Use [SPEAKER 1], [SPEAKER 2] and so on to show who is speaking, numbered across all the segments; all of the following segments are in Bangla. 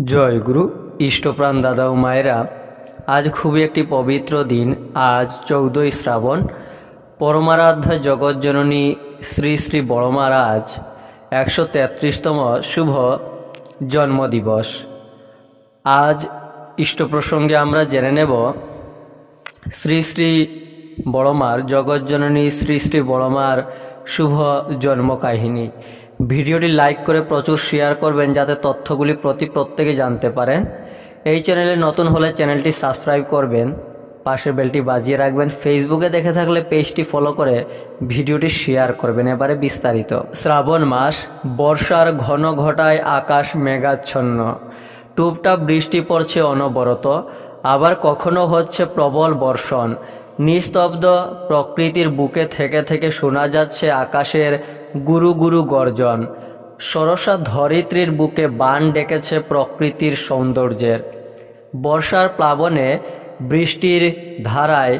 [SPEAKER 1] জয় গুরু ইষ্টপ্রাণ দাদা ও মায়েরা, আজ খুবই একটি পবিত্র দিন। আজ 14ই শ্রাবণ, পরমারাধ্য জগৎজননী শ্রী শ্রী বড় মহারাজ 133তম শুভ জন্মদিবস। আজ ইষ্ট প্রসঙ্গে আমরা জেনে নেব শ্রী শ্রী বড়মার, জগৎজননী শ্রী শ্রী বড়মার শুভ জন্ম কাহিনী। ভিডিওটি লাইক করে প্রচুর শেয়ার করবেন যাতে তথ্যগুলি প্রত্যেকে জানতে পারেন। এই চ্যানেলে নতুন হলে চ্যানেলটি সাবস্ক্রাইব করবেন, পাশের বেলটি বাজিয়ে রাখবেন। ফেসবুকে দেখে থাকলে পেজটি ফলো করে ভিডিওটি শেয়ার করবেন। এবারে বিস্তারিত। শ্রাবণ মাস, বর্ষার ঘন ঘটায় আকাশ মেঘাচ্ছন্ন, টুপটাপ বৃষ্টি পড়ছে অনবরত, আবার কখনো হচ্ছে প্রবল বর্ষণ। নিস্তব্ধ প্রকৃতির বুকে থেকে থেকে শোনা যাচ্ছে আকাশের গুরু গুরু গর্জন। সরসা ধরিত্রীর বুকে বান ডেকেছে প্রকৃতির সৌন্দর্যের। বর্ষার প্লাবনে, বৃষ্টির ধারায়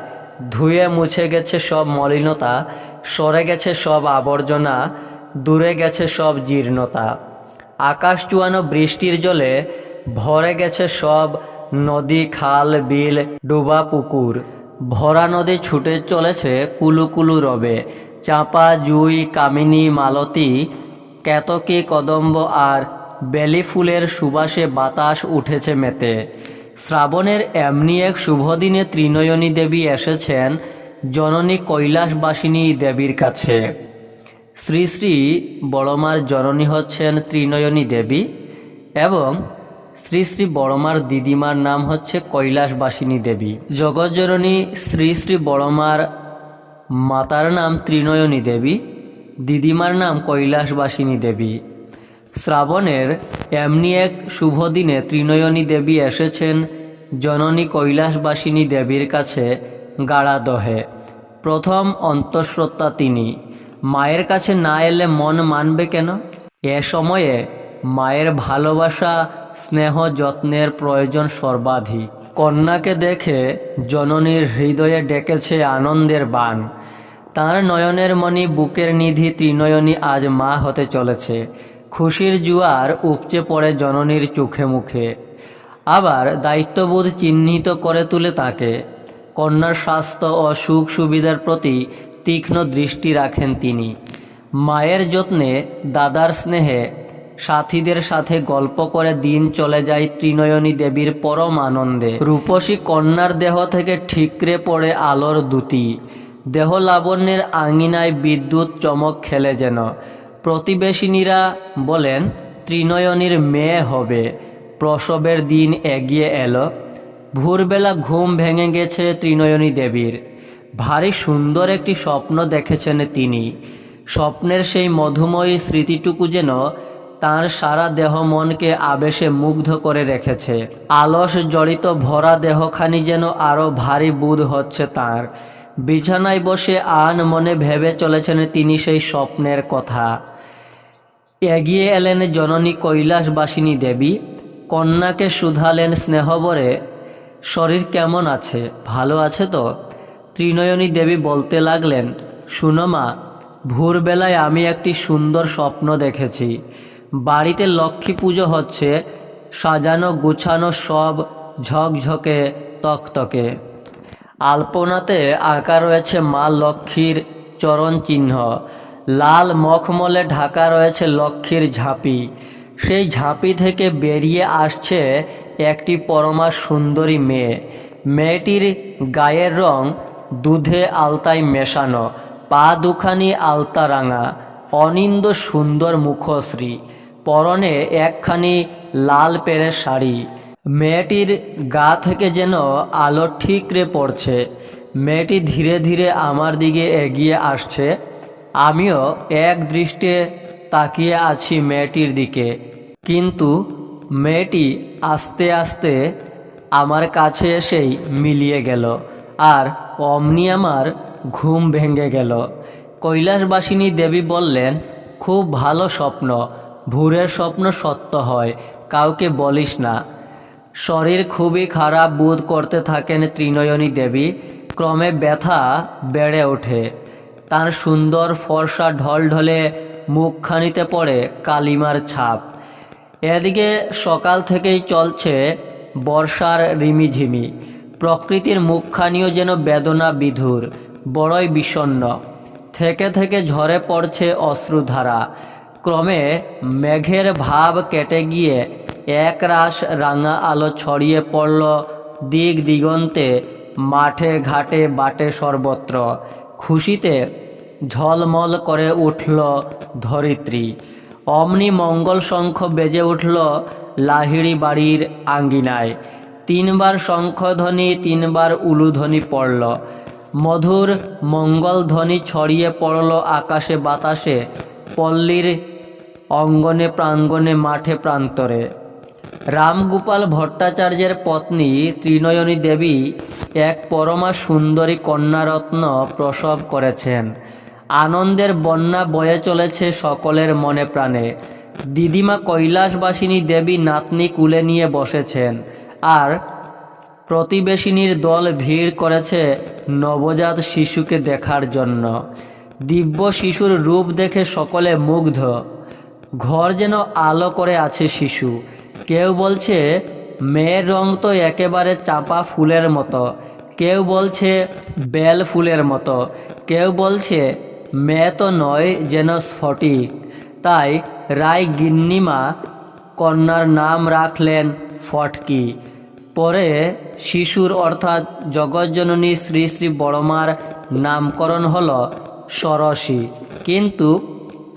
[SPEAKER 1] ধুয়ে মুছে গেছে সব মলিনতা, সরে গেছে সব আবর্জনা, দূরে গেছে সব জীর্ণতা। আকাশ চুয়ানো বৃষ্টির জলে ভরে গেছে সব নদী, খাল, বিল, ডোবা, পুকুর। ভরা নদী ছুটে চলেছে কুলু কুলু রবে। চাঁপা, জুই, কামিনী, মালতী, কেতকী, কদম্ব আর বেলি ফুলের সুবাসে বাতাস উঠেছে মেতে। শ্রাবণের এমনি এক শুভ দিনে ত্রিনয়নী দেবী এসেছেন জননী কৈলাসবাসিনী দেবীর কাছে। শ্রী শ্রী বড়মার জননী হচ্ছেন ত্রিনয়নী দেবী এবং শ্রী শ্রী বড়মার দিদিমার নাম হচ্ছে কৈলাসবাসিনী দেবী। জগৎজননী শ্রী শ্রী বড়মার মাতার নাম ত্রিনয়নী দেবী, দিদিমার নাম কৈলাসবাসিনী দেবী। শ্রাবণের এমনি এক শুভ দিনে ত্রিনয়নী দেবী এসেছেন জননী কৈলাসবাসিনী দেবীর কাছে গাড়াদহে। প্রথম অন্তঃসত্ত্বা তিনি। মায়ের কাছে না এলে মন মানবে কেন? এ সময়ে মায়ের ভালোবাসা, স্নেহ, যত্নের প্রয়োজন সর্বাধিক। কন্যাকে দেখে জননীর হৃদয়ে ডেকেছে আনন্দের বাণ। তাঁর নয়নের মণি, বুকের নিধি ত্রিনয়নী আজ মা হতে চলেছে। খুশির জুয়ার উপচে পড়ে জননীর চোখে মুখে। আবার দায়িত্ববোধ চিহ্নিত করে তুলে তাকে। কন্যার স্বাস্থ্য ও সুখ সুবিধার প্রতি তীক্ষ্ণ দৃষ্টি রাখেন তিনি। মায়ের যত্নে, দাদার স্নেহে সাথীদের সাথে গল্প করে দিন চলে যায় ত্রিনয়নী দেবীর পরম আনন্দে। রূপসী কন্যার দেহ থেকে ঠিকরে পড়ে আলোর দ্যুতি। দেহ লাবণ্যের আঙিনায় বিদ্যুৎ চমক খেলে যেন। প্রতিবেশিনীরা বলেন ত্রিনয়নীর মেয়ে হবে। প্রসবের দিন এগিয়ে এলো। ভোরবেলা ঘুম ভেঙে গেছে ত্রিনয়নী দেবীর। ভারী সুন্দর একটি স্বপ্ন দেখেছেন তিনি। স্বপ্নের সেই মধুময়ী স্মৃতিটুকু যেন তাঁর সারা দেহ মনকে আবেশে মুগ্ধ করে রেখেছে। আলস জড়িত ভরা দেহখানি যেন আরও ভারী বোধ হচ্ছে তাঁর। বিছানায় বসে আন মনে ভেবে চলেছেন তিনি সেই স্বপ্নের কথা। এগিয়ে এলেন জননী কৈলাসবাসিনী দেবী। কন্যাকে শুধালেন স্নেহভরে, শরীর কেমন আছে? ভালো আছে তো? ত্রিনয়নী দেবী বলতে লাগলেন, শুনো মা, ভোরবেলায় আমি একটি সুন্দর স্বপ্ন দেখেছি। বাড়িতে লক্ষ্মী পুজো হচ্ছে। সাজানো গুছানো সব ঝকঝকে তকতকে। আলপনাতে আঁকা রয়েছে মা লক্ষ্মীর চরণ চিহ্ন। লাল মখমলে ঢাকা রয়েছে লক্ষ্মীর ঝাঁপি। সেই ঝাঁপি থেকে বেরিয়ে আসছে একটি পরমা সুন্দরী মেয়ে। মেয়েটির গায়ের রং দুধে আলতায় মেশানো, পা দুখানি আলতা রাঙা, অনিন্দ সুন্দর মুখশ্রী, পরনে একখানি লাল পেড়ে শাড়ি। মেয়েটির গা থেকে যেন আলো ঠিকরে পড়ছে। মেয়েটি ধীরে ধীরে আমার দিকে এগিয়ে আসছে। আমিও এক দৃষ্টে তাকিয়ে আছি মেয়েটির দিকে, কিন্তু মেয়েটি আস্তে আস্তে আমার কাছে এসেই মিলিয়ে গেল, আর অমনি আমার ঘুম ভেঙে গেল। কৈলাসবাসিনী দেবী বললেন, খুব ভালো স্বপ্ন। ভোরের স্বপ্ন সত্য হয়, কাউকে বলিস না। শরীর খুবই খারাপ বোধ করতে থাকেন ত্রিনয়নী দেবী। ক্রমে ব্যথা বেড়ে ওঠে। তার সুন্দর ফর্সা ঢলঢলে মুখখানিতে পড়ে কালিমার ছাপ। এদিকে সকাল থেকেই চলছে বর্ষার রিমিঝিমি। প্রকৃতির মুখখানিও যেন বেদনা বিধুর, বড়ই বিষণ্ণ। থেকে থেকে ঝরে পড়ছে অশ্রুধারা। ক্রমে মেঘের ভাব কেটে গিয়ে একরাশ রাঙা আলো ছড়িয়ে পড়ল দিক দিগন্তে, মাঠে ঘাটে বাটে সর্বত্র। খুশিতে ঝলমল করে উঠল ধরিত্রী। অমনি মঙ্গল শঙ্খ বেজে উঠল লাহিড়ি বাড়ির আঙ্গিনায়। তিনবার শঙ্খধ্বনি, তিনবার উলুধ্বনি পড়ল। মধুর মঙ্গলধ্বনি ছড়িয়ে পড়ল আকাশে বাতাসে, পল্লীর অঙ্গনে প্রাঙ্গণে মাঠে প্রান্তরে। রামগোপাল ভট্টাচার্যের পত্নী ত্রিনয়নী দেবী এক পরমা সুন্দরী কন্যারত্ন প্রসব করেছেন। আনন্দের বন্যা বয়ে চলেছে সকলের মনে প্রাণে। দিদিমা কৈলাসবাসিনী দেবী নাতনি কুলে নিয়ে বসেছেন, আর প্রতিবেশিনীর দল ভিড় করেছে নবজাত শিশুকে দেখার জন্য। দিব্য শিশুর রূপ দেখে সকলে মুগ্ধ। ঘর যেন আলো করে আছে শিশু। কেউ বলছে মেয়ের রং তো একেবারে চাপা ফুলের মতো, কেউ বলছে বেল ফুলের মতো, কেউ বলছে মেয়ে তো নয়, যেন স্ফটিক। তাই রায় গিন্নিমা কন্যার নাম রাখলেন ফটকি। পরে শিশুর অর্থাৎ জগজ্জননী শ্রী শ্রী বড়মার নামকরণ হল ষোড়শী, কিন্তু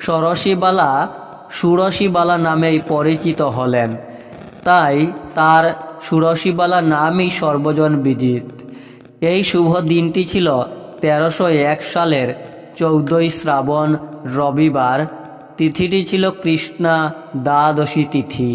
[SPEAKER 1] ষোড়শীবালা ষোড়শীবালা নামেই পরিচিত হলেন। তাই তার ষোড়শীবালা নামই সর্বজন বিদিত। এই শুভ দিনটি ছিল 1301 সালের 14ই শ্রাবণ রবিবার। তিথিটি ছিল কৃষ্ণা দ্বাদশী তিথি।